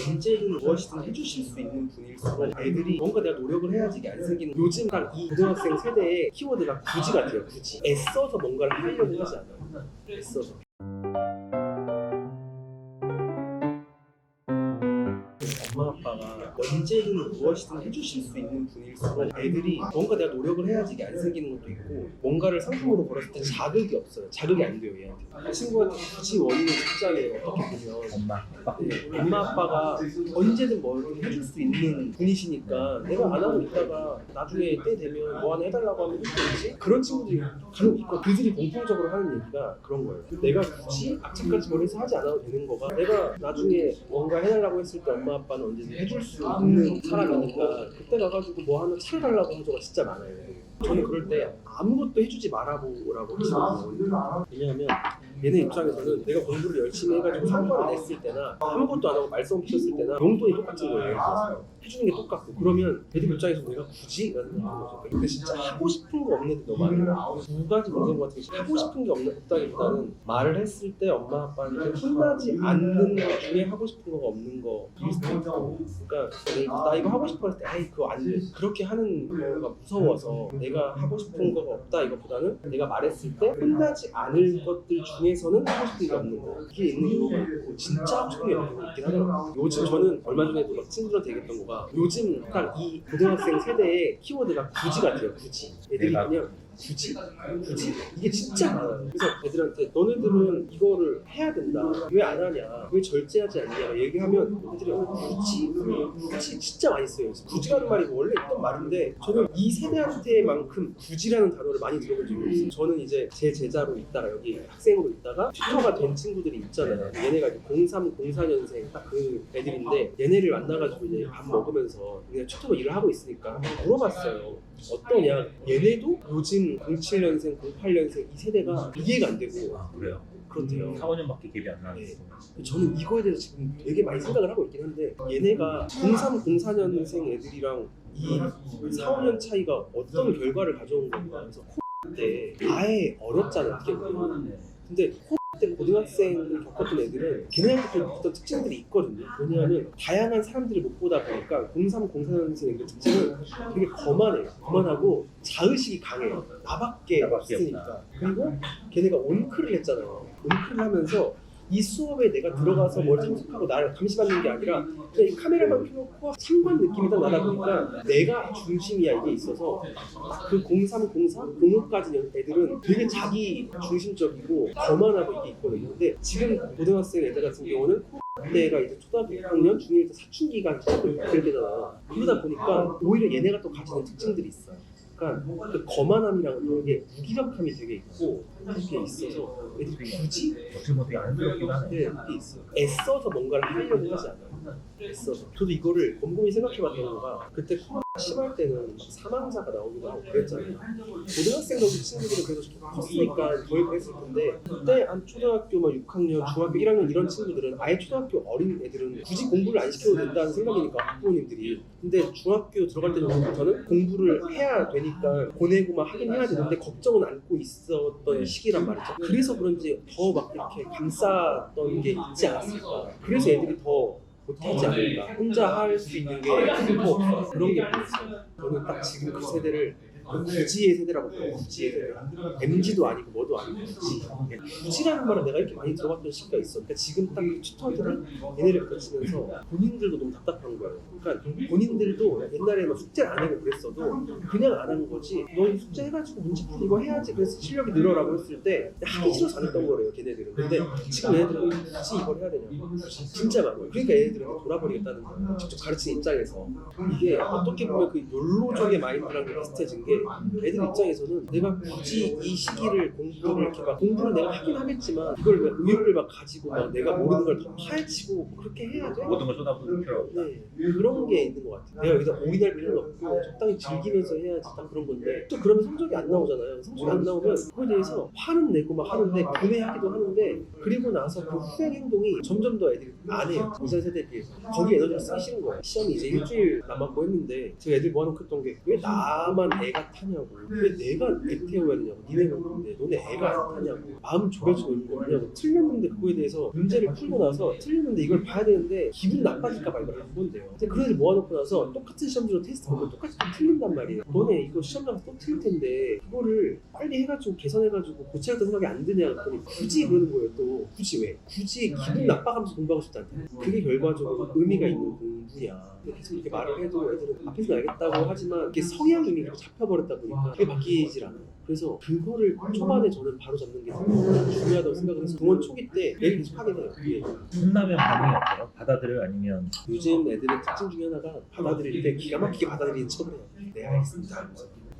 언제든 무엇이든 해주실 수 있는 분일수록 애들이 뭔가 내가 노력을 해야지 이게 안 생기는, 요즘 딱 이 고등학생 세대의 키워드가 굳이 같아요. 굳이 애써서 뭔가를 하려고 하지 않아요. 애써서. 엄마 아빠가 언제든 무엇이든 해주실 수 있는 분일수록 애들이 뭔가 내가 노력을 해야지 이게 안 생기는 것도 있고, 뭔가를 상품으로 걸었을 때 자극이 없어요. 자극이 안 돼요, 얘한테. 친구한테 굳이 원인을 찾자면 어떻게 보면 엄마, 아빠. 네, 엄마 아빠가 언제든 뭐든 해줄 수 있는 분이시니까 내가 안 하고 있다가 나중에 때 되면 뭐 하나 해달라고 하면 해주겠지? 그런 친구들이 간혹 있고, 그들이 공통적으로 하는 얘기가 그런 거예요. 내가 굳이 악착같이 뭘 해서 하지 않아도 되는 거가, 내가 나중에 뭔가 해달라고 했을 때 엄마 아빠는 언제든 해줄 수 있는 사람이니까 그때 가가지고 뭐 하나 차려달라고 하는 경우가 진짜 많아요. 저는 그럴 때 아무것도 해주지 말아보라고 하시거든요. 왜냐하면 얘네 입장에서는 내가 공부를 열심히 해가지고 성과를 냈을 때나 아무것도 안 하고 말썽 피웠을 때나 용돈이 똑같은 거예요. 해주는 게 똑같고, 그러면 애들 입장에서 내가 굳이? 라는 생각이 하는 거죠. 근데 진짜 하고 싶은 거 없는 애들 너무 많아요. 두 가지 문제인 것 같은 게, 하고 싶은 게 없다기보다는 말을 했을 때 엄마 아빠한테 혼나지 않는 것 중에 하고 싶은 거가 없는 거일 수도 있고, 그러니까 나 이거 하고 싶어 했을 때 에이 그거 안 돼, 그렇게 하는 거가 무서워서 내가 하고 싶은 거가 없다 이것보다는 내가 말했을 때 혼나지 않을 것들 중에서는 하고 싶은 게 없는 거, 이게 있는 경우가 있고, 진짜 하고 싶은 게 없는 거 있긴 하더라고요. 요즘 저는 얼마 전에도 막 친구들한테 얘기했던 거가, 요즘 딱 이 고등학생 세대의 키워드가 굳이 같아요. 굳이. 애들이 그냥 굳이? 이게 진짜 많아요. 그래서 애들한테 너네들은 이거를 해야 된다, 왜 안 하냐, 왜 절제하지 않냐 얘기하면 애들이 굳이 진짜 많이 써요. 굳이라는 말이 원래 있던 말인데, 저는 이 세대한테만큼 굳이라는 단어를 많이 들어본 적이 없어요. 저는 이제 제 제자로 있다가 여기 학생으로 있다가 튜터가 된 친구들이 있잖아요. 얘네가 이제 03, 04년생 딱 그 애들인데, 얘네를 만나가지고 이제 밥 먹으면서 그냥 튜터로 일을 하고 있으니까 물어봤어요. 어떠냐? 얘네도 요즘 07년생, 08년생 이 세대가 이해가 안 되고. 아, 그래요? 그렇대요. 4, 5년밖에 갭이 안 나는데. 네. 저는 이거에 대해서 지금 되게 많이 생각을 하고 있긴 한데, 얘네가 03, 04년생 애들이랑 이 4, 5년 차이가 어떤 결과를 가져온 건가. 그래서 코로나 때 아예 어렵잖아요, 어떻게 보면. 근데 코로나 때 고등학생을 겪었던 애들은 걔네한테 좀 어떤 특징들이 있거든요. 왜냐하면 다양한 사람들을 못 보다 보니까 03, 04년생 애들 특징은 되게 거만하고 자의식이 강해요. 나밖에 없으니까. 그리고 걔네가 온클을 했잖아요. 온클을 하면서 이 수업에 내가 들어가서 뭘 참석하고 나를 감시받는 게 아니라 그냥 이 카메라만 켜놓고 참관 느낌이 딱 나다 보니까 내가 중심이야 이게 있어서, 그 03, 04, 05까지 애들은 되게 자기 중심적이고 거만하고 이게 있거든요. 근데 지금 고등학생 애들 같은 경우는 때가 이제 초등학교 6학년, 중1 때 사춘기가 시작될 때잖아. 그러다 보니까 오히려 얘네가 또 가지는 특징들이 있어요. 그러니까 그 거만함이라는 그런 게 무기력함이 되게 있고, 이게 있어서 애들이 굳이? 어떻게 보면 되게 안쓰럽긴 하네. 네, 그게 있어요. 애써서 뭔가를 하려고 하지 않아요. 애써서. 저도 이거를 곰곰이 생각해봤던 거가, 그때 코로나 심할 때는 사망자가 나오기도 하고 그랬잖아요. 고등학생 정도 친구들은 그래도 좀 컸으니까 덜 그랬을 텐데, 그때 한 초등학교 6학년, 중학교 1학년 이런 친구들은, 아예 초등학교 어린 애들은 굳이 공부를 안 시켜도 된다는 생각이니까 부모님들이. 근데 중학교 들어갈 때부터는 공부를 해야 되니까 보내고 막 하긴 해야 되는데 걱정은 안고 있었던 시기란 말이죠. 그래서 그런지 더 막 이렇게 감쌌던 게 있지 않았을까. 그래서 애들이 더 못하지 않을까. 혼자 할 수 있는 게 더 그런 게 보였어요. 저는 딱 지금 그 세대를 굳이의 세대라고 불러요. 굳이의 세대. MZ도 아니고 뭐도 아니고 굳이라는 말을 내가 이렇게 많이 들어봤던 시기가 있어. 그러니까 지금 딱 튜터들은 얘네를 가르치면서 본인들도 너무 답답한 거예요. 그러니까 본인들도 옛날에 막 숙제를 안 하고 그랬어도 그냥 안 한 거지, 너 숙제 해가지고 문제 풀 이거 해야지, 그래서 실력이 늘어라고 했을 때 하기 싫어서 안 했던 거래요, 걔네들은. 근데 지금 얘네들은 굳이 이걸 해야 되냐고 진짜 많아요. 그러니까 얘네들은 돌아버리겠다는 거예요. 직접 가르치는 입장에서. 이게 어떻게 보면 그 욜로족의 마인드랑 비슷해진 게, 애들 입장에서는 내가 굳이 이 시기를 공부를 이렇게 막, 공부를 내가 하긴 하겠지만 이걸 왜 의욕을 막 가지고 막 내가 모르는 걸 더 파헤치고 그렇게 해야 돼? 모든 걸 쏟아부을 필요 없다. 네, 그런 게 있는 것 같아요. 내가 여기다 올인할 필요는 없고 적당히 즐기면서 해야지, 딱 그런 건데, 또 그러면 성적이 안 나오잖아요. 성적이 안 나오면 그거에 대해서 화는 내고 막 하는데, 분해하기도 하는데, 그리고 나서 그 후행 행동이 점점 더 애들이 안 해요. 이전 세대에 비해서. 거기에 에너지를 쓰기 싫은 거예요. 시험이 이제 일주일 남았고 했는데 제가 애들 모아놓고 했던 게, 왜 나만 애가 애가 타냐고 왜 내가 애 태워야 되냐고 니네가 근데 너네 애가 안 타냐고 마음 졸여주고 있는 거 뭐냐고 틀렸는데 그거에 대해서 문제를 풀고 나서 틀렸는데 이걸 봐야 되는데 기분 나빠질까 봐 이걸 안 본대요. 근데 그런 애들 모아놓고 나서 똑같은 시험지로 테스트 보면 똑같이 또 틀린단 말이에요. 너네 이거 시험 나가서 또 틀릴 텐데 그거를 빨리 해가지고 개선해가지고 고쳐야겠다 생각이 안 드냐 그랬더니 굳이 그러는 거예요. 또 굳이 왜? 굳이 기분 나빠가면서 공부하고 싶지 않다. 그게 결과적으로 의미가 있는 공부냐. 계속 이렇게 말을 해도 애들은 앞에서 알겠다고 하지만 이게 성향이 이미 잡혀버렸다 보니까 그게 바뀌질 않아요. 그래서 그거를 초반에 저는 바로 잡는 게 중요하다고 생각을 해서 동원 초기 때 매일 계속 하게 돼요. 그게 혼나면 반응이 어때요? 받아들여요? 아니면 요즘 애들의 특징 중에 하나가 받아들일 때 기가 막히게 받아들이는 척을 해요. 네 알겠습니다.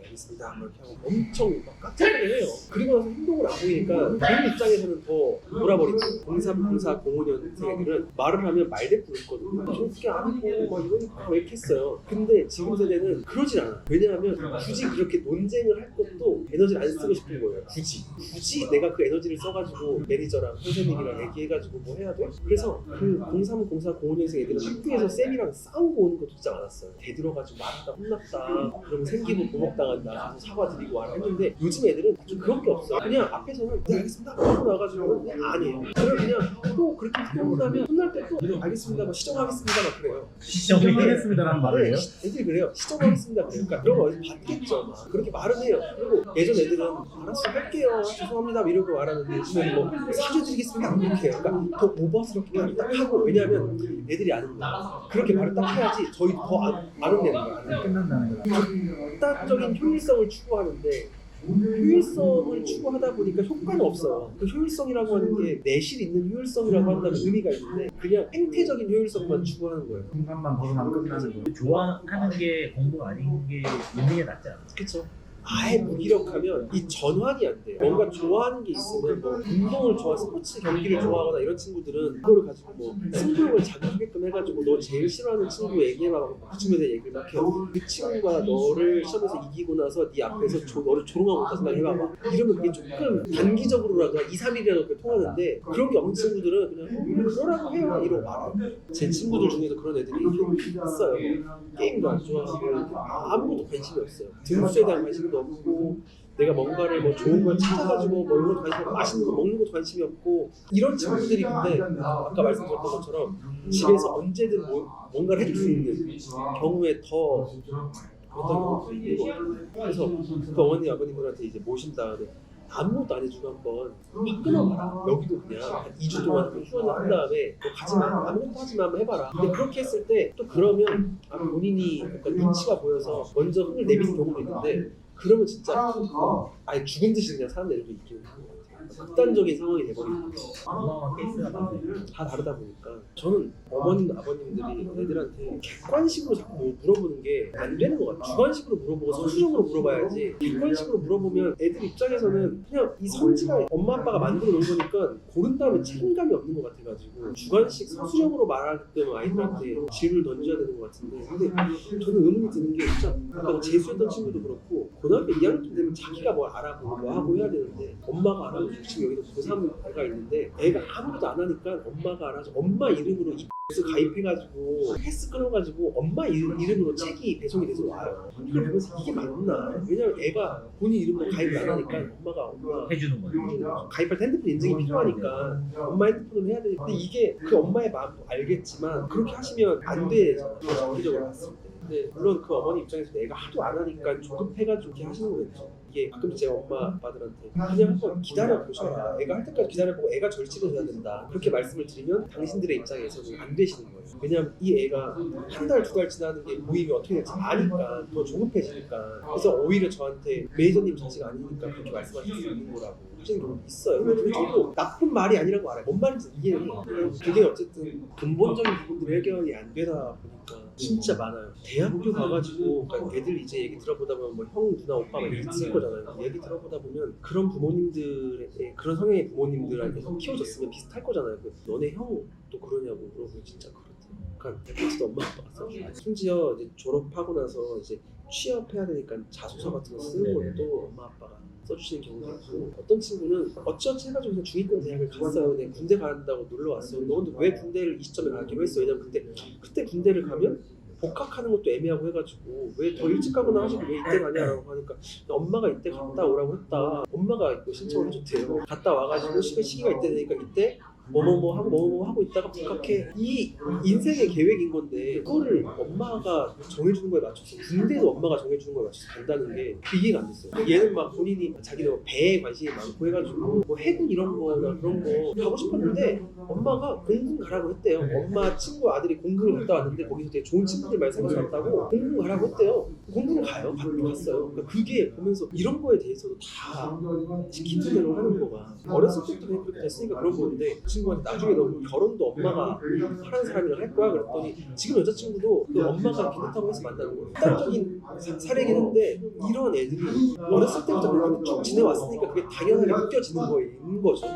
알겠습니다. 이렇게 하고 엄청 막 깍두기를 해요. 그리고 나서 행동을 안 보이니까 본인 입장에서는 더 돌아버리고 03, 04, 05년생 애들은 말을 하면 말대꾸를 했거든요. 저 어떻게 안 하고 막 이러니까 왜 이렇게 했어요. 근데 지금 세대는 그러질 않아. 왜냐하면 굳이 그렇게 논쟁을 할 것도 에너지를 안 쓰고 싶은 거예요. 굳이 내가 그 에너지를 써가지고 매니저랑 선생님이랑 얘기해가지고 뭐 해야 돼? 그래서 그 03, 04, 05년생 애들은 학교에서 쌤이랑 싸우고 오는 것도 진짜 많았어요. 대들어가지고 말하다 혼났다. 그러면 생기고 보복당한다. 가서 사과드리고 와라 했는데 요즘 애들은 좀 그런 게 없어. 그냥 앞에서는 네 알겠습니다 하고 나가지고 그냥 아니에요. 그럼 그냥 또 그렇게 혼나면 혼날 때 또 알겠습니다 뭐 시정하겠습니다 막 그래요. 시정하겠습니다라는 말을 해요? 애들이 그래요. 시정하겠습니다 그러니까 그런 거 어디서 봤겠죠 막 그렇게 말은 해요. 그리고 예전 애들은 알았어 할게요 죄송합니다 이러고 말하는데 요즘은 뭐 사죄드리겠습니다 이렇게 해요. 그러니까 더 오버스럽게 말을 딱 하고 왜냐하면 애들이 아는 거야. 그렇게 말을 딱 해야지 저희도 더 안 혼내는 거야. 끝난다는 거야. 극단적인 효율성을 추구하는데 효율성을 추구하다 보니까 효과는 없어요. 그 효율성이라고 하는 게 내실 있는 효율성이라고 한다면 의미가 있는데 그냥 행태적인 효율성만 추구하는 거예요. 공간만 벗어나면 끝나는 거야. 좋아하는 게 공부 아닌 게 있는 게 낫지 않아요? 그쵸? 아예 무기력하면 이 전환이 안 돼요. 뭔가 좋아하는 게 있으면 뭐 운동을 좋아, 스포츠 경기를 좋아하거나 이런 친구들은 그거를 가지고 뭐 승부욕을 자극하게끔 해가지고 너 제일 싫어하는 친구 얘기해봐 그 친구에 대해 얘기를 막 해요. 그 친구가 너를 시험에서 이기고 나서 네 앞에서 너를 조롱하고 있다 생각 해봐봐. 이러면 그게 조금 단기적으로라도 한 2, 3일이라도 통하는데 그런 게 없는 친구들은 그냥 그러라고 해요 이러고 말아요. 제 친구들 중에서 그런 애들이 있어요. 게임도 안 좋아하고 아무것도 관심이 없어요. 등수에 대한 관심도 없고 내가 뭔가를 뭐 좋은 걸 찾아가지고 뭐 이런 거 관심이 없고 맛있는 거 먹는 것도 관심이 없고 이런 친구들이 근데 아까 말씀드렸던 것처럼 집에서 언제든 뭔가를 해줄 수 있는 경우에 더 어떤 경우도 있는 것 같아요. 그래서 그 어머니 아버님들한테 이제 모신 다음에 아무것도 안 해주고 한번 확 끊어봐라. 여기도 그냥 한 2주 동안 휴원을 한 다음에 너 가지마 아무것도 하지마 한번 해봐라. 근데 그렇게 했을 때 또 그러면 본인이 약간 눈치가 보여서 먼저 흥을 내미는 경우도 있는데 그러면 진짜 아예 죽은 듯이 그냥 사는 애들도 있기는 하는 것 같아요. 극단적인 상황이 돼버리는 거예요. 엄마와 케이스가 다르네요. 다 다르다 보니까 저는 어머님, 아버님들이 애들한테 객관식으로 자꾸 뭐 물어보는 게 안 되는 것 같아요. 주관식으로 물어보고 서술형으로 물어봐야지 객관식으로 물어보면 애들 입장에서는 그냥 이 성지가 엄마 아빠가 만들어 놓은 거니까 고른 다음에 책임감이 없는 것 같아가지고 주관식 서술형으로 말하게끔 아이들한테 질문을 던져야 되는 것 같은데 근데 저는 의문이 드는 게 진짜 아까 재수했던 친구도 그렇고 고등학교 2학년 되면 자기가 뭘 알아보고 뭐 하고 해야 되는데 엄마가 알아보고 지금 여기도 고3 애가 있는데 애가 아무것도 안 하니까 엄마가 알아서 엄마 이름으로 이 가입해가지고 패스 끊어가지고 엄마 이름으로 책이 배송이 돼서 와요. 이걸 보면서 이게 맞나? 왜냐면 애가 본인 이름으로 가입을 안 하니까 엄마 해주는 거예요. 가입할 때 핸드폰 인증이 필요하니까 엄마 핸드폰으로 해야 되는데 근데 이게 그 엄마의 마음도 알겠지만 그렇게 하시면 안 되잖아요. 정기적으로 봤을 때. 근데 물론 그 어머니 입장에서 내가 하도 안 하니까 조급해가지고 이렇게 하시는 거겠죠. 이게 가끔 제 엄마 아빠들한테 그냥 한번 기다려 보셔라. 애가 할 때까지 기다려보고 애가 절친을 해야 된다. 그렇게 말씀을 드리면 당신들의 입장에서는 안 되시는 거예요. 왜냐면 이 애가 한 달, 2달 지나는 게 모임이 어떻게 될지 아니까 더 조급해지니까. 그래서 오히려 저한테 매니저님 자식 아니니까 그렇게 말씀하실 수 있는 거라고 하시는 경우도 있어요. 근데 저도 나쁜 말이 아니라고 알아요. 뭔 말인지 이해는 해요. 그게 어쨌든 근본적인 부분들이 해결이 안 되다 보니까 진짜 많아요. 대학교 가가지고 그러니까 애들 이제 얘기 들어보다 보면 뭐 형, 누나, 오빠 막 있을 거잖아요. 얘기 들어보다 보면 그런 부모님들의 그런 성향의 부모님들한테 키워졌으면 비슷할 거잖아요. 너네 형 또 그러냐고 물어보면 진짜 그렇대요. 그러니까 대표도 엄마 아빠가 써주고 심지어 이제 졸업하고 나서 이제 취업해야 되니까 자소서 같은 거 쓰는 것도 엄마 아빠가 써주시는 경우도 있고 어떤 친구는 어찌어찌 해가지고 그냥 중위권 대학을 갔어요. 근데 군대 간다고 놀러 왔어요. 너 근데 왜 군대를 이 시점에 가기로 했어? 왜냐면 그때 군대를 가면 복학하는 것도 애매하고 해가지고 왜 더 일찍 가거나 하시고 왜 이때 가냐라고 하니까 엄마가 이때 갔다 오라고 했다. 엄마가 이거 신청을 해줬대요. 갔다 와가지고 시기가 이때 되니까 이때 뭐뭐 하고 있다가 복학해. 이 인생의 계획인 건데 그거를 엄마가 정해주는 거에 맞춰서 군대도 엄마가 정해주는 거에 맞춰서 간다는 게 이해가 안 됐어요. 얘는 막 본인이 자기는 배에 관심이 많고 해가지고 뭐 해군 이런 거나 그런 거 가고 싶었는데 엄마가 공군 가라고 했대요. 엄마 친구 아들이 공군을 갔다 왔는데 거기서 되게 좋은 친구들 많이 생겨서 왔다고 공군 가라고 했대요. 공군을 가요. 갔어요. 그러니까 그게 보면서 이런 거에 대해서도 다 시키는 대로 하는 거가 어렸을 때부터 그냥 그렇게 됐으니까 그런 건데 그 친구한테 나중에 너 결혼도 엄마가 하는 사람이랑 할 거야 그랬더니 지금 여자친구도 그 엄마가 비슷하고 해서 만나는 거예요. 극단적인 사례긴 한데 이런 애들이 어렸을 때부터 그렇게 쭉 지내왔으니까 그게 당연하게 느껴지는 거인 거죠.